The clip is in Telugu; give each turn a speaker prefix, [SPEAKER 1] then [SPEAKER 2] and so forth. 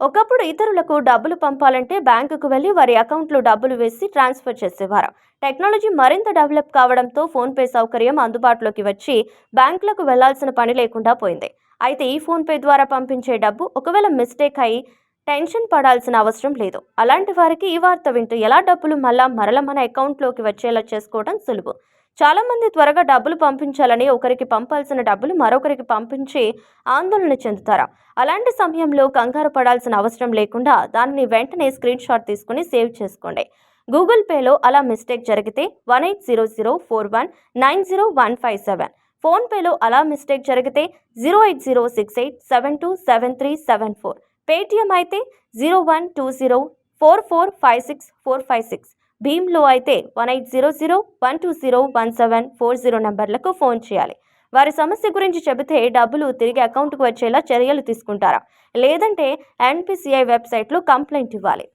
[SPEAKER 1] ఒకప్పుడు ఇతరులకు డబ్బులు పంపాలంటే బ్యాంకుకు వెళ్లి వారి అకౌంట్లో డబ్బులు వేసి ట్రాన్స్ఫర్ చేసేవారు. టెక్నాలజీ మరింత డెవలప్ కావడంతో ఫోన్పే సౌకర్యం అందుబాటులోకి వచ్చి బ్యాంకులకు వెళ్లాల్సిన పని లేకుండా పోయింది. అయితే ఈ ఫోన్పే ద్వారా పంపించే డబ్బు ఒకవేళ మిస్టేక్ అయి టెన్షన్ పడాల్సిన అవసరం లేదు. అలాంటి వారికి ఈ వార్త వింటూ ఎలా డబ్బులు మరల మన అకౌంట్లోకి వచ్చేలా చేసుకోవడం సులువు. చాలా మంది త్వరగా డబ్బులు పంపించాలని ఒకరికి పంపాల్సిన డబ్బులు మరొకరికి పంపించి ఆందోళన చెందుతారు. అలాంటి సమయంలో కంగారు పడాల్సిన అవసరం లేకుండా దానిని వెంటనే స్క్రీన్ షాట్ తీసుకుని సేవ్ చేసుకోండి. గూగుల్ పేలో అలా మిస్టేక్ జరిగితే 180041909157, ఫోన్పేలో అలా మిస్టేక్ జరిగితే 08068727374, పేటిఎం అయితే 0120445646, భీమ్లో అయితే 180012017440 నంబర్లకు ఫోన్ చేయాలి. వారి సమస్య గురించి చెబితే డబ్బులు తిరిగి అకౌంట్కు వచ్చేలా చర్యలు తీసుకుంటారా, లేదంటే ఎన్పిసిఐ వెబ్సైట్లో కంప్లైంట్ ఇవ్వాలి.